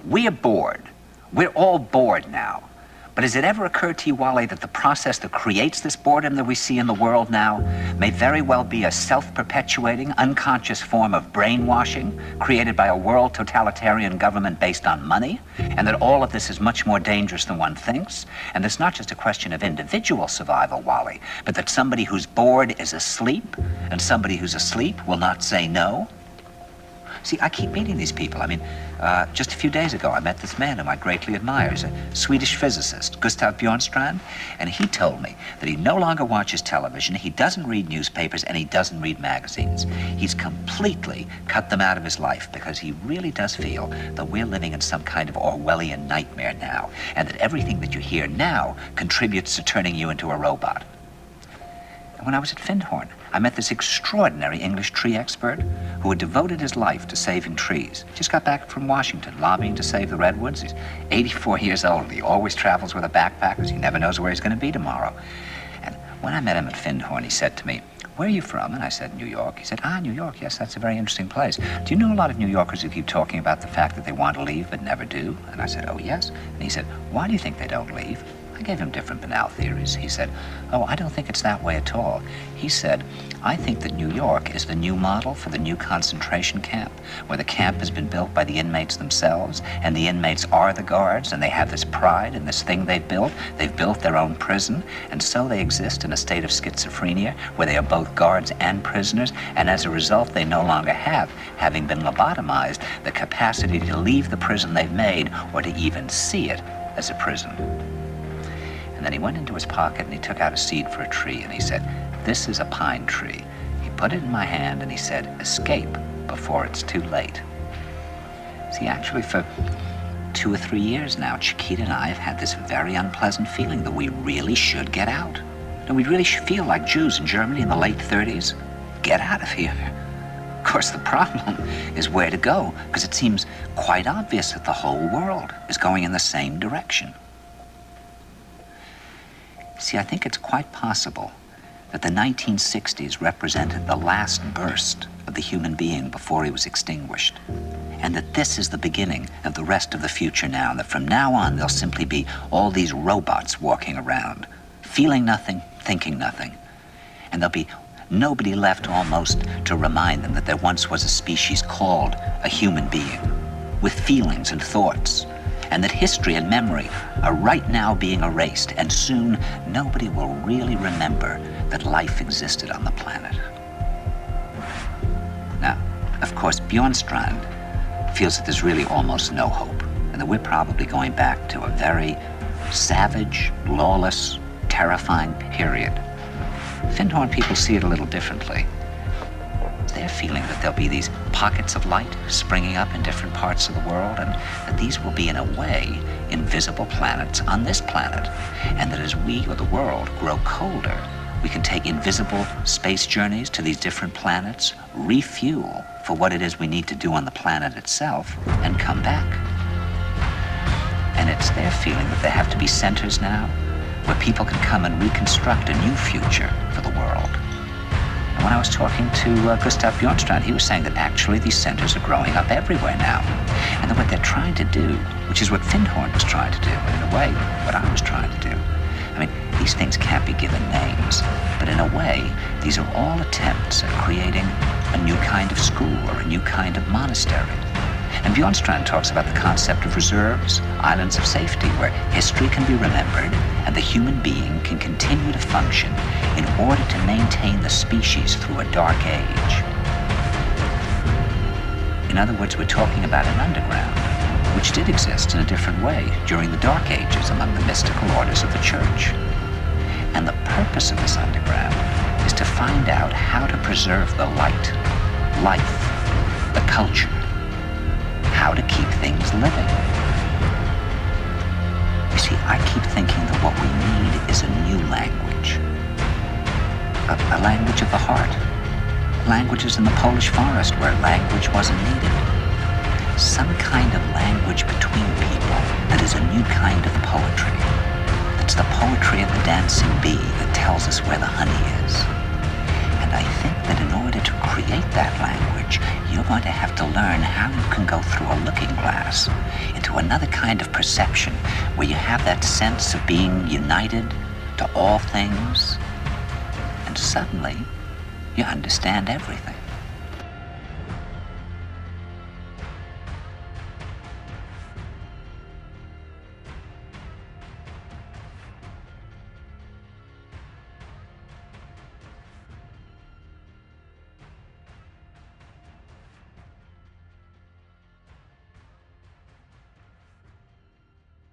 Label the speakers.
Speaker 1: We are bored. We're all bored now. But has it ever occurred to you, Wally, that the process that creates this boredom that we see in the world now may very well be a self-perpetuating, unconscious form of brainwashing created by a world totalitarian government based on money, and that all of this is much more dangerous than one thinks, and it's not just a question of individual survival, Wally, but that somebody who's bored is asleep, and somebody who's asleep will not say no? See, I keep meeting these people. I mean, just a few days ago, I met this man whom I greatly admire. He's a Swedish physicist, Gustav Bjornstrand, and he told me that he no longer watches television, he doesn't read newspapers, and he doesn't read magazines. He's completely cut them out of his life because he really does feel that we're living in some kind of Orwellian nightmare now, and that everything that you hear now contributes to turning you into a robot. And when I was at Findhorn, I met this extraordinary English tree expert who had devoted his life to saving trees. Just got back from Washington, lobbying to save the redwoods. He's 84 years old. He always travels with a backpack because he never knows where he's going to be tomorrow. And when I met him at Findhorn, he said to me, "Where are you from?" And I said, "New York." He said, "New York, yes, that's a very interesting place. Do you know a lot of New Yorkers who keep talking about the fact that they want to leave but never do?" And I said, "Oh, yes." And he said, "Why do you think they don't leave?" I gave him different banal theories. He said, "Oh, I don't think it's that way at all." He said, "I think that New York is the new model for the new concentration camp, where the camp has been built by the inmates themselves, and the inmates are the guards, and they have this pride in this thing they've built. They've built their own prison, and so they exist in a state of schizophrenia, where they are both guards and prisoners, and as a result, they no longer have, having been lobotomized, the capacity to leave the prison they've made, or to even see it as a prison." And then he went into his pocket and he took out a seed for a tree and he said, "This is a pine tree." He put it in my hand and he said, "Escape before it's too late." See, actually for 2 or 3 years now, Chiquita and I have had this very unpleasant feeling that we really should get out. And we really should feel like Jews in Germany in the late 30s. Get out of here. Of course, the problem is where to go, because it seems quite obvious that the whole world is going in the same direction. See, I think it's quite possible that the 1960s represented the last burst of the human being before he was extinguished, and that this is the beginning of the rest of the future now, and that from now on there'll simply be all these robots walking around, feeling nothing, thinking nothing, and there'll be nobody left almost to remind them that there once was a species called a human being, with feelings and thoughts, and that history and memory are right now being erased, and soon nobody will really remember that life existed on the planet. Now, of course, Bjornstrand feels that there's really almost no hope, and that we're probably going back to a very savage, lawless, terrifying period. Findhorn people see it a little differently. They're feeling that there'll be these pockets of light springing up in different parts of the world, and that these will be, in a way, invisible planets on this planet, and that as we, or the world, grow colder, we can take invisible space journeys to these different planets, refuel for what it is we need to do on the planet itself, and come back. And it's their feeling that there have to be centers now where people can come and reconstruct a new future for the world. And when I was talking to Gustav Bjornstrand, he was saying that actually these centers are growing up everywhere now. And that what they're trying to do, which is what Findhorn was trying to do, and in a way, what I was trying to do. I mean, these things can't be given names, but in a way, these are all attempts at creating a new kind of school or a new kind of monastery. And Bjornstrand talks about the concept of reserves, islands of safety, where history can be remembered and the human being can continue to function in order to maintain the species through a dark age. In other words, we're talking about an underground, which did exist in a different way during the Dark Ages among the mystical orders of the Church. And the purpose of this underground is to find out how to preserve the light, life, the culture, how to keep things living. You see, I keep thinking that what we need is a new language, a language of the heart, languages in the Polish forest where language wasn't needed. Some kind of language between people that is a new kind of poetry. That's the poetry of the dancing bee that tells us where the honey is. And I think that in order to create that language, you're going to have to learn how you can go through a looking glass into to another kind of perception where you have that sense of being united to all things, and suddenly you understand everything.